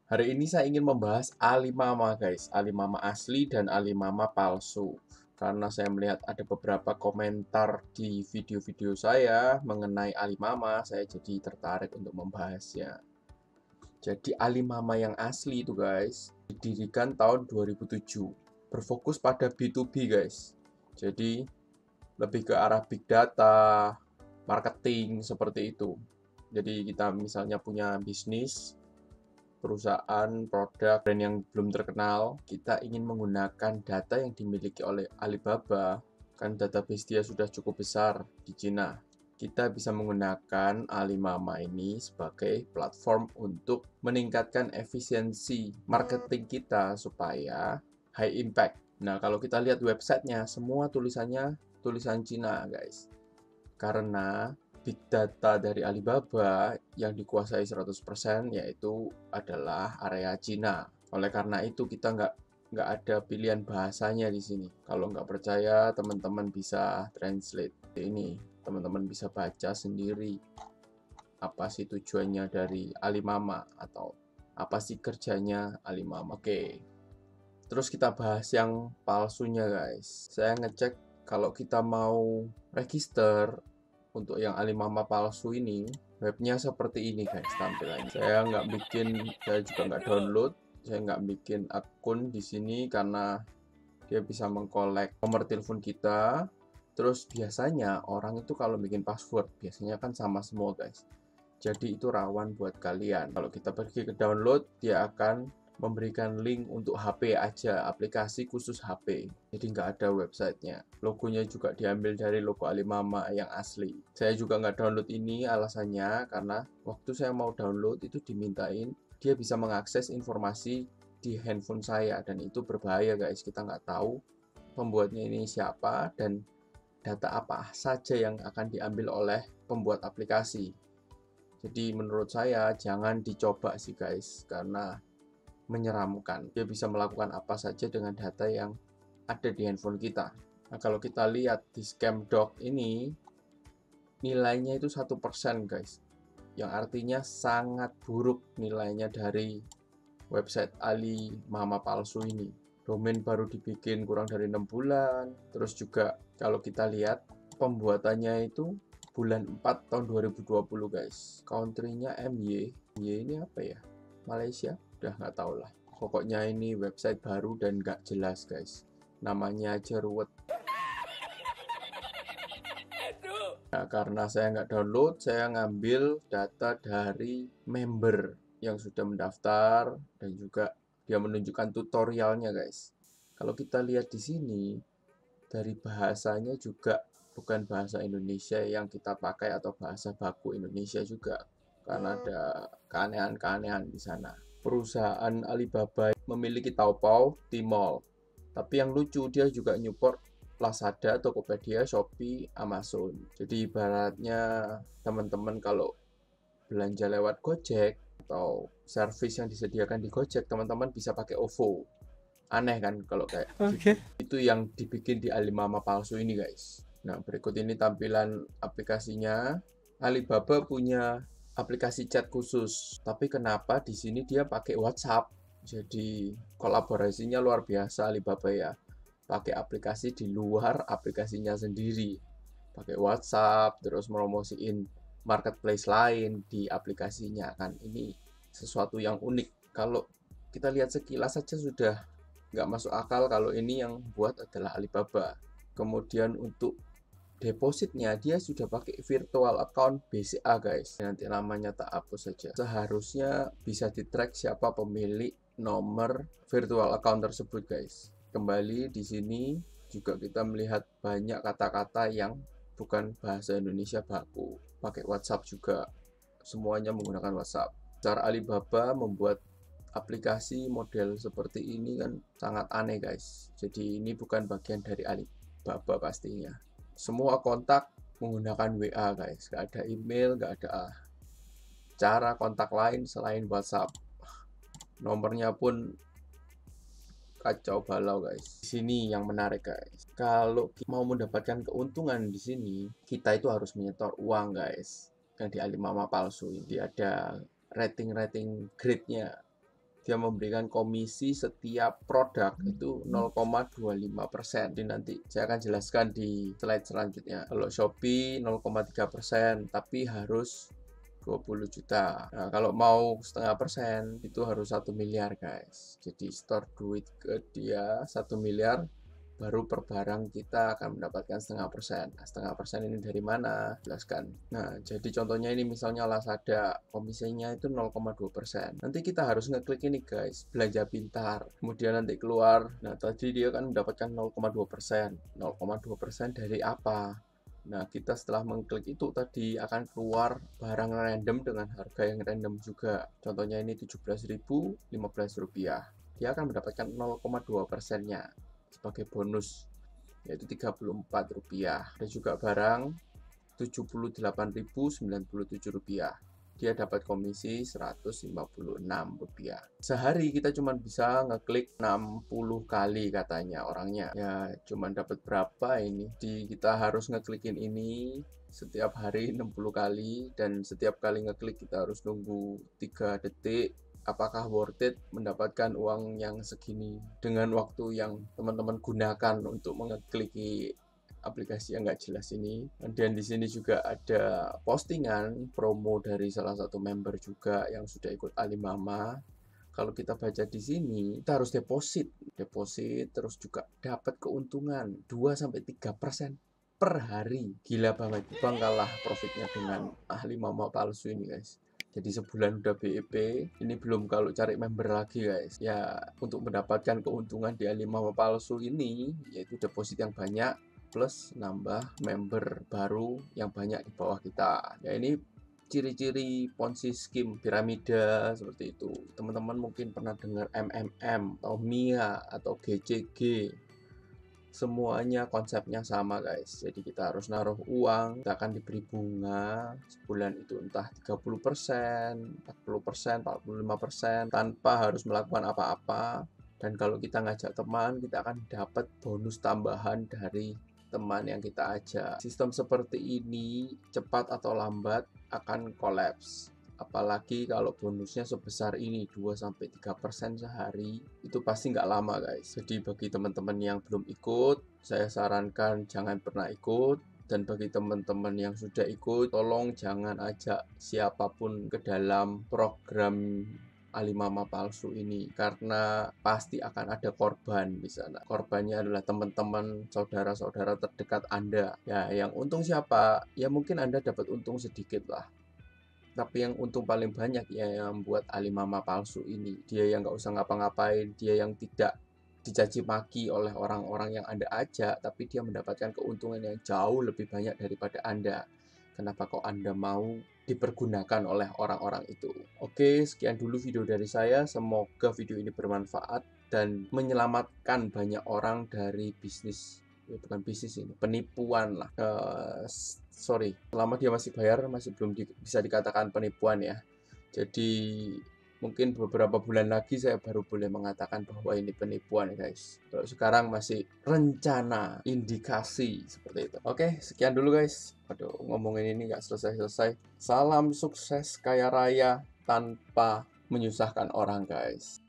Hari ini saya ingin membahas Alimama guys, Alimama asli dan Alimama palsu. Karena saya melihat ada beberapa komentar di video-video saya mengenai Alimama, saya jadi tertarik untuk membahasnya. Jadi Alimama yang asli itu guys, didirikan tahun 2007, berfokus pada B2B guys. Jadi lebih ke arah big data, marketing seperti itu. Jadi kita misalnya punya bisnis, perusahaan, produk, brand yang belum terkenal, kita ingin menggunakan data yang dimiliki oleh Alibaba, kan database dia sudah cukup besar di Cina. Kita bisa menggunakan Alimama ini sebagai platform untuk meningkatkan efisiensi marketing kita supaya high impact. Nah, kalau kita lihat websitenya, semua tulisannya tulisan Cina, guys. Karena big data dari Alibaba yang dikuasai 100% yaitu adalah area Cina. Oleh karena itu kita nggak ada pilihan bahasanya di sini. Kalau nggak percaya, teman-teman bisa translate ini. Teman-teman bisa baca sendiri apa sih tujuannya dari Alimama atau apa sih kerjanya Alimama. Oke, terus kita bahas yang palsunya guys. Saya ngecek kalau kita mau register untuk yang Alimama palsu ini, webnya seperti ini guys tampilannya. Saya juga nggak download, saya nggak bikin akun di sini karena dia bisa mengkolek nomor telepon kita. Terus biasanya orang itu kalau bikin password, biasanya kan sama semua guys. Jadi itu rawan buat kalian. Kalau kita pergi ke download, dia akan memberikan link untuk HP aja, aplikasi khusus HP. Jadi nggak ada websitenya. Logonya juga diambil dari logo Alimama yang asli. Saya juga nggak download ini alasannya karena waktu saya mau download itu dimintain dia bisa mengakses informasi di handphone saya dan itu berbahaya guys. Kita nggak tahu pembuatnya ini siapa dan data apa saja yang akan diambil oleh pembuat aplikasi. Jadi menurut saya jangan dicoba sih guys, karena menyeramkan. Dia bisa melakukan apa saja dengan data yang ada di handphone kita. Nah, kalau kita lihat di Scamdog ini, nilainya itu 1% guys. Yang artinya sangat buruk nilainya dari website Alimama palsu ini. Domain baru dibikin kurang dari 6 bulan. Terus juga kalau kita lihat pembuatannya itu bulan 4 tahun 2020 guys. Country-nya MY. MY ini apa ya? Malaysia? Udah nggak tahu lah. Pokoknya ini website baru dan nggak jelas guys. Namanya aja ruwet. Nah, karena saya nggak download, saya ngambil data dari member yang sudah mendaftar dan juga dia menunjukkan tutorialnya guys. Kalau kita lihat di sini, dari bahasanya juga bukan bahasa Indonesia yang kita pakai atau bahasa baku Indonesia juga. Karena ada keanehan-keanehan di sana. Perusahaan Alibaba memiliki Taobao, Tmall. Tapi yang lucu dia juga support Lazada, Tokopedia, Shopee, Amazon. Jadi ibaratnya teman-teman kalau belanja lewat Gojek atau service yang disediakan di Gojek, teman-teman bisa pakai OVO. Aneh kan kalau kayak gitu. Itu yang dibikin di Alimama palsu ini guys. Nah, berikut ini tampilan aplikasinya. Alibaba punya aplikasi chat khusus, tapi kenapa di sini dia pakai WhatsApp? Jadi kolaborasinya luar biasa Alibaba ya. Pakai aplikasi di luar aplikasinya sendiri. Pakai WhatsApp, terus promosiin marketplace lain di aplikasinya kan. Ini sesuatu yang unik. Kalau kita lihat sekilas saja sudah nggak masuk akal kalau ini yang buat adalah Alibaba. Kemudian untuk depositnya dia sudah pakai virtual account BCA guys. Nanti namanya tak hapus saja. Seharusnya bisa di track siapa pemilik nomor virtual account tersebut guys. Kembali di sini juga kita melihat banyak kata-kata yang bukan bahasa Indonesia baku. Pakai WhatsApp juga. Semuanya menggunakan WhatsApp. Cara Alibaba membuat aplikasi model seperti ini kan sangat aneh guys. Jadi ini bukan bagian dari Alibaba pastinya. Semua kontak menggunakan WA guys. Gak ada email, gak ada cara kontak lain selain WhatsApp. Nomornya pun kacau balau guys. Di sini yang menarik guys. Kalau mau mendapatkan keuntungan di sini, kita itu harus menyetor uang guys. Yang di Alimama palsu ini ada rating-rating grade-nya. dia memberikan komisi setiap produk itu 0,25%. Jadi nanti saya akan jelaskan di slide selanjutnya. Kalau Shopee 0,3%, tapi harus 20 juta. Nah, kalau mau setengah persen itu harus 1 miliar guys. Jadi store duit ke dia 1 miliar, baru per barang kita akan mendapatkan setengah persen. Nah, setengah persen ini dari mana? Jelaskan. Nah, jadi contohnya ini misalnya Lazada, komisinya itu 0,2%. Nanti kita harus ngeklik ini guys, belanja pintar. Kemudian nanti keluar, nah tadi dia kan mendapatkan 0,2%. 0,2% dari apa? Nah, kita setelah mengklik itu tadi akan keluar barang random dengan harga yang random juga. Contohnya ini 17.000, 15 rupiah. Dia akan mendapatkan 0,2%-nya sebagai bonus, yaitu 34 rupiah. Ada juga barang 78.097 rupiah. Dia dapat komisi 156 rupiah. Sehari kita cuma bisa ngeklik 60 kali katanya orangnya. Ya, cuma dapat berapa ini? Kita harus ngeklikin ini setiap hari 60 kali, dan setiap kali ngeklik kita harus nunggu 3 detik. Apakah worth it mendapatkan uang yang segini dengan waktu yang teman-teman gunakan untuk mengeklik aplikasi yang nggak jelas ini. Dan di sini juga ada postingan promo dari salah satu member juga yang sudah ikut Alimama. Kalau kita baca di sini, kita harus deposit terus juga dapat keuntungan 2-3% per hari. Gila banget, Bang kalah profitnya dengan Alimama palsu ini guys. Jadi sebulan udah BEP, ini belum kalau cari member lagi guys. Ya, untuk mendapatkan keuntungan di Alimama palsu ini, yaitu deposit yang banyak, plus nambah member baru yang banyak di bawah kita. Ya, ini ciri-ciri Ponzi scheme piramida seperti itu. Teman-teman mungkin pernah dengar MMM atau MIA atau GCG. Semuanya konsepnya sama guys. Jadi kita harus naruh uang, kita akan diberi bunga sebulan itu entah 30%, 40%, 45% tanpa harus melakukan apa-apa. Dan kalau kita ngajak teman, kita akan dapat bonus tambahan dari teman yang kita ajak. Sistem seperti ini cepat atau lambat akan kolaps. Apalagi kalau bonusnya sebesar ini 2-3% sehari, itu pasti nggak lama guys. Jadi bagi teman-teman yang belum ikut, saya sarankan jangan pernah ikut. Dan bagi teman-teman yang sudah ikut, tolong jangan ajak siapapun ke dalam program Alimama palsu ini, karena pasti akan ada korban di sana. Korbannya adalah teman-teman, saudara-saudara terdekat Anda. Ya, yang untung siapa? Ya mungkin Anda dapat untung sedikit lah. Tapi yang untung paling banyak ya yang buat Alimama palsu ini. Dia yang nggak usah ngapa-ngapain, dia yang tidak dicaci maki oleh orang-orang yang Anda ajak, tapi dia mendapatkan keuntungan yang jauh lebih banyak daripada Anda. Kenapa kok Anda mau dipergunakan oleh orang-orang itu? Oke, sekian dulu video dari saya. Semoga video ini bermanfaat dan menyelamatkan banyak orang dari bisnis. Ya, bukan bisnis ini, penipuan lah. Sorry, selama dia masih bayar, masih belum bisa dikatakan penipuan ya. Jadi mungkin beberapa bulan lagi saya baru boleh mengatakan bahwa ini penipuan guys. Kalau sekarang masih rencana, indikasi seperti itu. Oke, sekian dulu guys. Aduh, ngomongin ini nggak selesai-selesai. Salam sukses kaya raya tanpa menyusahkan orang guys.